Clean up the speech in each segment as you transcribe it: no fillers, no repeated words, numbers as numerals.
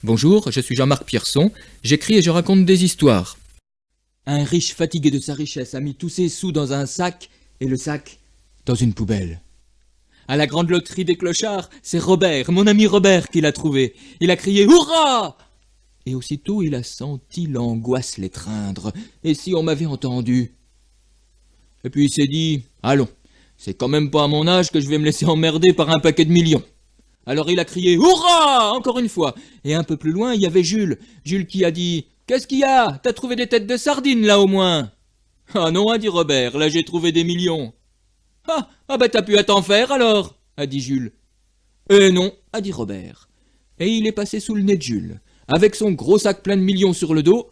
Bonjour, je suis Jean-Marc Pierson, j'écris et je raconte des histoires. Un riche fatigué de sa richesse a mis tous ses sous dans un sac, et le sac dans une poubelle. À la grande loterie des clochards, c'est Robert, mon ami Robert, qui l'a trouvé. Il a crié « Hurrah !» Et aussitôt il a senti l'angoisse l'étreindre. Et si on m'avait entendu? Et puis il s'est dit « Allons, c'est quand même pas à mon âge que je vais me laisser emmerder par un paquet de millions. » Alors il a crié « Hurrah !» encore une fois. Et un peu plus loin, il y avait Jules. Jules qui a dit « Qu'est-ce qu'il y a? T'as trouvé des têtes de sardines là au moins ?»« Ah non, a dit Robert, là j'ai trouvé des millions. »« Ah bah t'as pu à t'en faire alors ?» a dit Jules. « Non, a dit Robert. » Et il est passé sous le nez de Jules, avec son gros sac plein de millions sur le dos,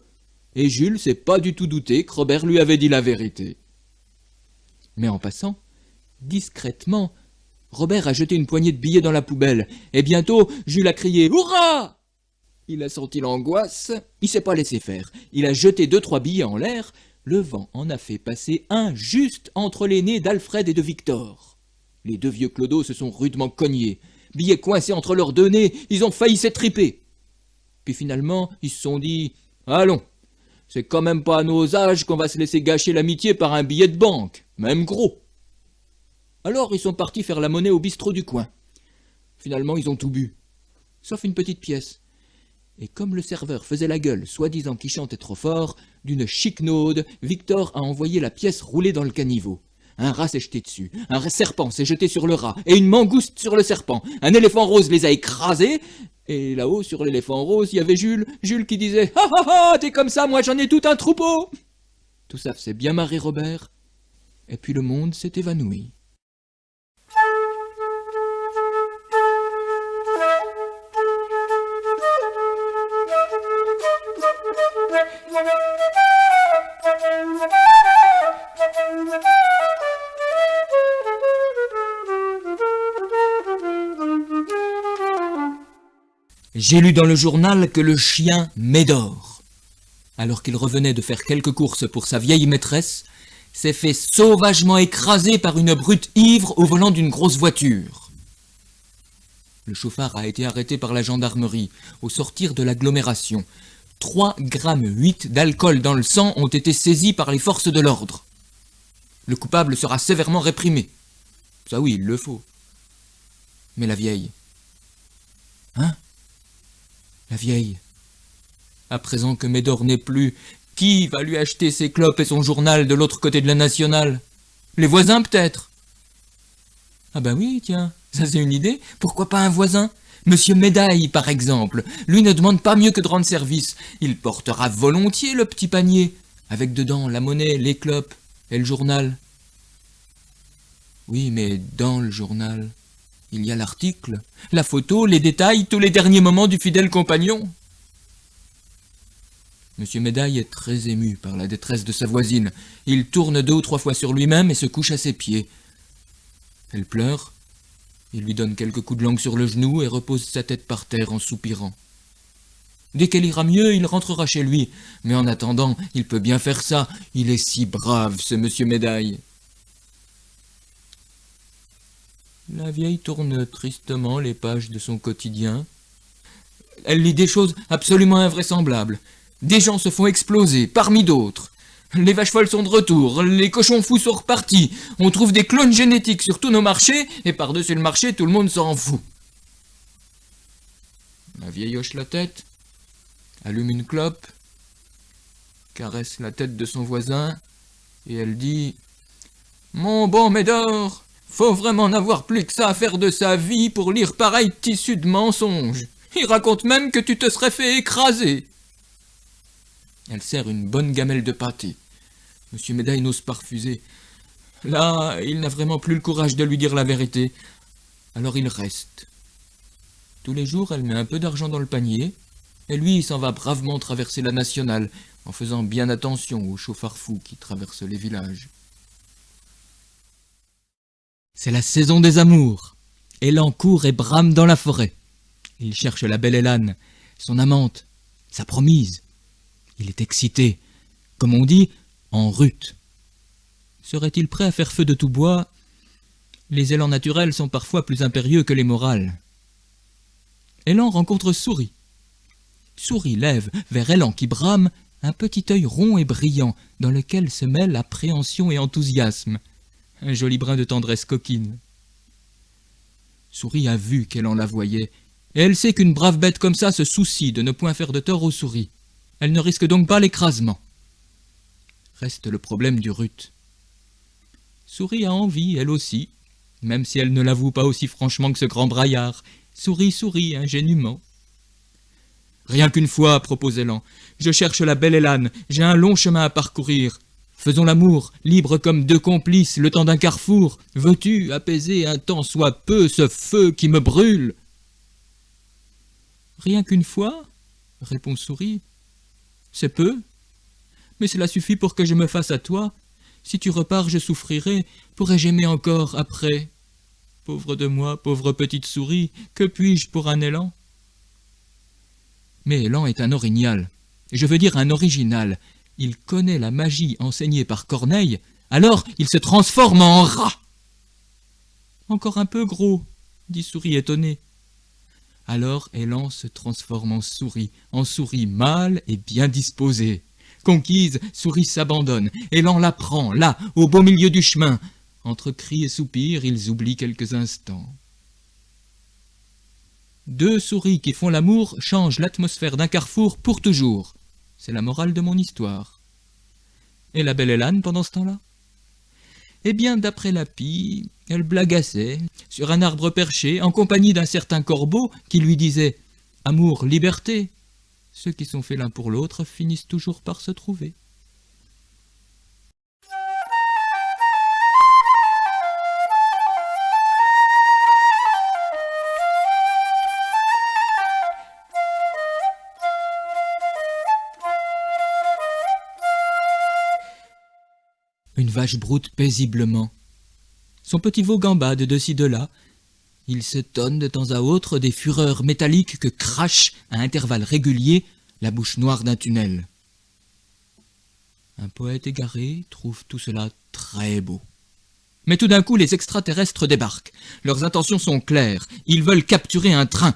et Jules s'est pas du tout douté que Robert lui avait dit la vérité. Mais en passant, discrètement, Robert a jeté une poignée de billets dans la poubelle, et bientôt, Jules a crié « Hurrah !» Il a senti l'angoisse, il s'est pas laissé faire. Il a jeté 2-3 billets en l'air, le vent en a fait passer un juste entre les nez d'Alfred et de Victor. Les deux vieux clodos se sont rudement cognés. Billets coincés entre leurs deux nez, ils ont failli s'étriper. Puis finalement, ils se sont dit « Allons, c'est quand même pas à nos âges qu'on va se laisser gâcher l'amitié par un billet de banque, même gros. » Alors ils sont partis faire la monnaie au bistrot du coin. Finalement ils ont tout bu, sauf une petite pièce. Et comme le serveur faisait la gueule, soi-disant qu'il chantait trop fort, d'une chiquenaude, Victor a envoyé la pièce rouler dans le caniveau. Un rat s'est jeté dessus, un serpent s'est jeté sur le rat, et une mangouste sur le serpent. Un éléphant rose les a écrasés, et là-haut sur l'éléphant rose, il y avait Jules qui disait « Ha ha ha, t'es comme ça, moi j'en ai tout un troupeau !» Tout ça faisait bien marrer Robert, et puis le monde s'est évanoui. J'ai lu dans le journal que le chien Médor, alors qu'il revenait de faire quelques courses pour sa vieille maîtresse, s'est fait sauvagement écraser par une brute ivre au volant d'une grosse voiture. Le chauffard a été arrêté par la gendarmerie au sortir de l'agglomération. 3,8 grammes d'alcool dans le sang ont été saisis par les forces de l'ordre. Le coupable sera sévèrement réprimé. Ça oui, il le faut. Mais la vieille... Hein? La vieille. À présent que Médor n'est plus, qui va lui acheter ses clopes et son journal de l'autre côté de la nationale? Les voisins peut-être? Ah bah oui, tiens, ça c'est une idée. Pourquoi pas un voisin? Monsieur Médaille, par exemple. Lui ne demande pas mieux que de rendre service. Il portera volontiers le petit panier, avec dedans la monnaie, les clopes et le journal. Oui, mais dans le journal... il y a l'article, la photo, les détails, tous les derniers moments du fidèle compagnon. Monsieur Médaille est très ému par la détresse de sa voisine. Il tourne 2 ou 3 fois sur lui-même et se couche à ses pieds. Elle pleure. Il lui donne quelques coups de langue sur le genou et repose sa tête par terre en soupirant. Dès qu'elle ira mieux, il rentrera chez lui. Mais en attendant, il peut bien faire ça. Il est si brave, ce monsieur Médaille. La vieille tourne tristement les pages de son quotidien. Elle lit des choses absolument invraisemblables. Des gens se font exploser, parmi d'autres. Les vaches folles sont de retour, les cochons fous sont repartis. On trouve des clones génétiques sur tous nos marchés, et par-dessus le marché, tout le monde s'en fout. La vieille hoche la tête, allume une clope, caresse la tête de son voisin, et elle dit « Mon bon Médor, faut vraiment n'avoir plus que ça à faire de sa vie pour lire pareil tissu de mensonges. Il raconte même que tu te serais fait écraser. » Elle sert une bonne gamelle de pâté. Monsieur Médaille n'ose pas refuser. Là, il n'a vraiment plus le courage de lui dire la vérité. Alors il reste. Tous les jours, elle met un peu d'argent dans le panier, et lui, il s'en va bravement traverser la nationale, en faisant bien attention aux chauffards fous qui traversent les villages. C'est la saison des amours. Élan court et brame dans la forêt. Il cherche la belle Élane, son amante, sa promise. Il est excité, comme on dit, en rut. Serait-il prêt à faire feu de tout bois? Les élans naturels sont parfois plus impérieux que les morales. Élan rencontre Souris. Souris lève vers Élan qui brame un petit œil rond et brillant, dans lequel se mêlent appréhension et enthousiasme. Un joli brin de tendresse coquine. Souris a vu qu'Élan la voyait, et elle sait qu'une brave bête comme ça se soucie de ne point faire de tort aux souris. Elle ne risque donc pas l'écrasement. Reste le problème du rut. Souris a envie, elle aussi, même si elle ne l'avoue pas aussi franchement que ce grand braillard. Souris sourit ingénument. Rien qu'une fois, propose Élan. Je cherche la belle Élane, j'ai un long chemin à parcourir. Faisons l'amour, libres comme deux complices, le temps d'un carrefour. Veux-tu apaiser un temps soit peu ce feu qui me brûle? Rien qu'une fois, répond Souris. C'est peu, mais cela suffit pour que je me fasse à toi. Si tu repars, je souffrirai. Pourrais-je aimer encore après? Pauvre de moi, pauvre petite souris, que puis-je pour un Élan? Mais Élan est un orignal, je veux dire un original. Il connaît la magie enseignée par Corneille, alors il se transforme en rat. Encore un peu gros, dit Souris étonné. Alors Élan se transforme en souris mâle et bien disposée. Conquise, Souris s'abandonne, Élan la prend, là, au beau milieu du chemin. Entre cris et soupirs, ils oublient quelques instants. Deux souris qui font l'amour changent l'atmosphère d'un carrefour pour toujours. C'est la morale de mon histoire. Et la belle Élane, pendant ce temps-là? Eh bien, d'après la pie, elle blagassait, sur un arbre perché, en compagnie d'un certain corbeau qui lui disait « Amour, liberté !» Ceux qui sont faits l'un pour l'autre finissent toujours par se trouver. Une vache broute paisiblement. Son petit veau gambade de ci de là. Il se tonne de temps à autre des fureurs métalliques que crache, à intervalles réguliers, la bouche noire d'un tunnel. Un poète égaré trouve tout cela très beau. Mais tout d'un coup, les extraterrestres débarquent. Leurs intentions sont claires. Ils veulent capturer un train.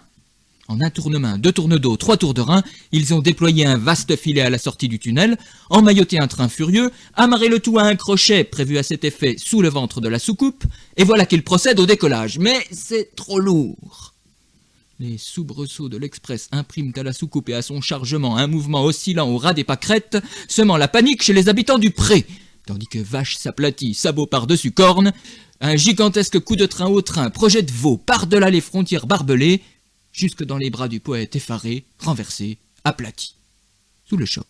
En un tournement, 2 tours d'eau, 3 tours de rein, ils ont déployé un vaste filet à la sortie du tunnel, emmailloté un train furieux, amarré le tout à un crochet prévu à cet effet sous le ventre de la soucoupe, et voilà qu'ils procèdent au décollage. Mais c'est trop lourd. Les soubresauts de l'express impriment à la soucoupe et à son chargement un mouvement oscillant au ras des pâquerettes, semant la panique chez les habitants du pré, tandis que vache s'aplatit, sabot par-dessus corne, un gigantesque coup de train au train projette veau par-delà les frontières barbelées, jusque dans les bras du poète effaré, renversé, aplati. Sous le choc,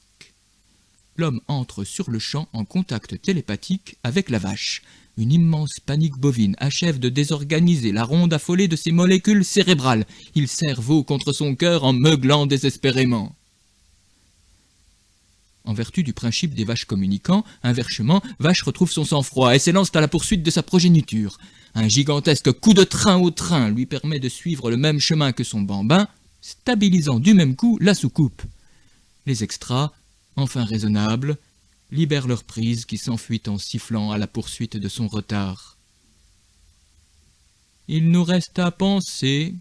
l'homme entre sur le champ en contact télépathique avec la vache. Une immense panique bovine achève de désorganiser la ronde affolée de ses molécules cérébrales. Il serre veau contre son cœur en meuglant désespérément. En vertu du principe des vaches communicants, inversement, Vache retrouve son sang-froid et s'élance à la poursuite de sa progéniture. Un gigantesque coup de train au train lui permet de suivre le même chemin que son bambin, stabilisant du même coup la soucoupe. Les extras, enfin raisonnables, libèrent leur prise qui s'enfuit en sifflant à la poursuite de son retard. « Il nous reste à penser, »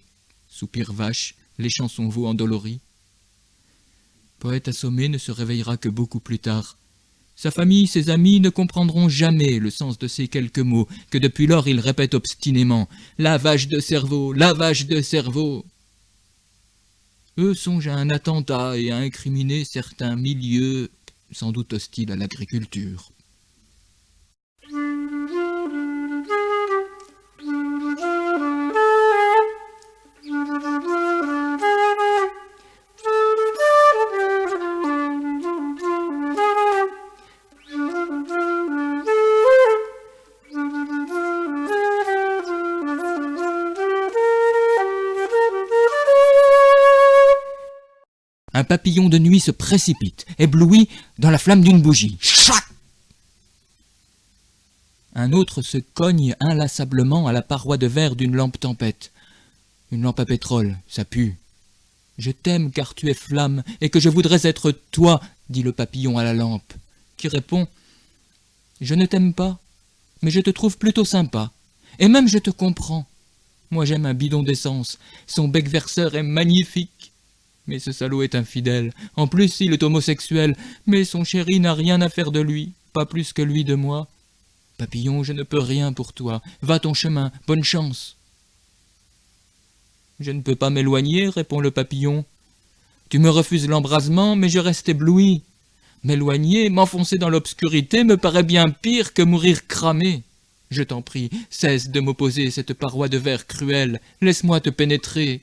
soupire Vache, léchant son veau endolori. Poète assommé ne se réveillera que beaucoup plus tard. Sa famille, ses amis ne comprendront jamais le sens de ces quelques mots que depuis lors il répète obstinément « Lavage de cerveau, lavage de cerveau !» Eux songent à un attentat et à incriminer certains milieux sans doute hostiles à l'agriculture. Un papillon de nuit se précipite, ébloui, dans la flamme d'une bougie. Chac! Un autre se cogne inlassablement à la paroi de verre d'une lampe tempête. Une lampe à pétrole, ça pue. « Je t'aime car tu es flamme, et que je voudrais être toi, dit le papillon à la lampe, qui répond « Je ne t'aime pas, mais je te trouve plutôt sympa, et même je te comprends. Moi j'aime un bidon d'essence, son bec verseur est magnifique. Mais ce salaud est infidèle. En plus, il est homosexuel. Mais son chéri n'a rien à faire de lui, pas plus que lui de moi. Papillon, je ne peux rien pour toi. Va ton chemin, bonne chance. Je ne peux pas m'éloigner, répond le papillon. Tu me refuses l'embrasement, mais je reste ébloui. M'éloigner, m'enfoncer dans l'obscurité me paraît bien pire que mourir cramé. Je t'en prie, cesse de m'opposer cette paroi de verre cruelle. Laisse-moi te pénétrer.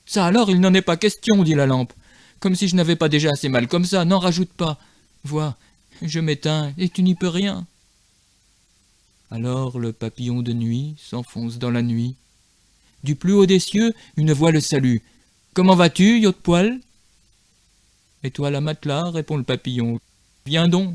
Ça alors, il n'en est pas question, dit la lampe. Comme si je n'avais pas déjà assez mal comme ça, n'en rajoute pas. Vois, je m'éteins et tu n'y peux rien. Alors le papillon de nuit s'enfonce dans la nuit. Du plus haut des cieux, une voix le salue. « Comment vas-tu, Yot-Poil » ? « Et toi, la matelas » répond le papillon. « Viens donc. »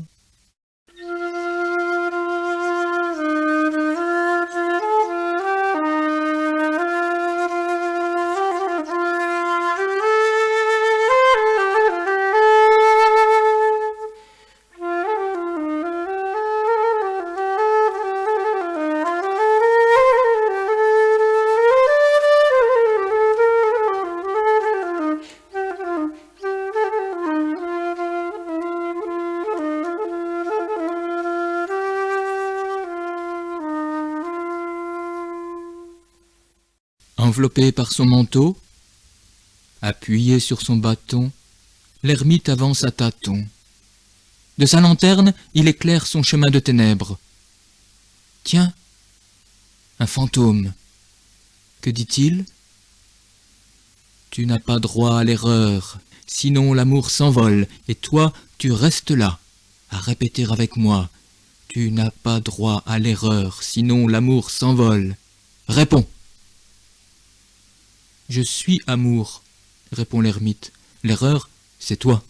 Enveloppé par son manteau, appuyé sur son bâton, l'ermite avance à tâtons. De sa lanterne, il éclaire son chemin de ténèbres. Tiens, un fantôme. Que dit-il ? Tu n'as pas droit à l'erreur, sinon l'amour s'envole, et toi, tu restes là, à répéter avec moi. Tu n'as pas droit à l'erreur, sinon l'amour s'envole. Réponds. Je suis amour, répond l'ermite. L'erreur, c'est toi.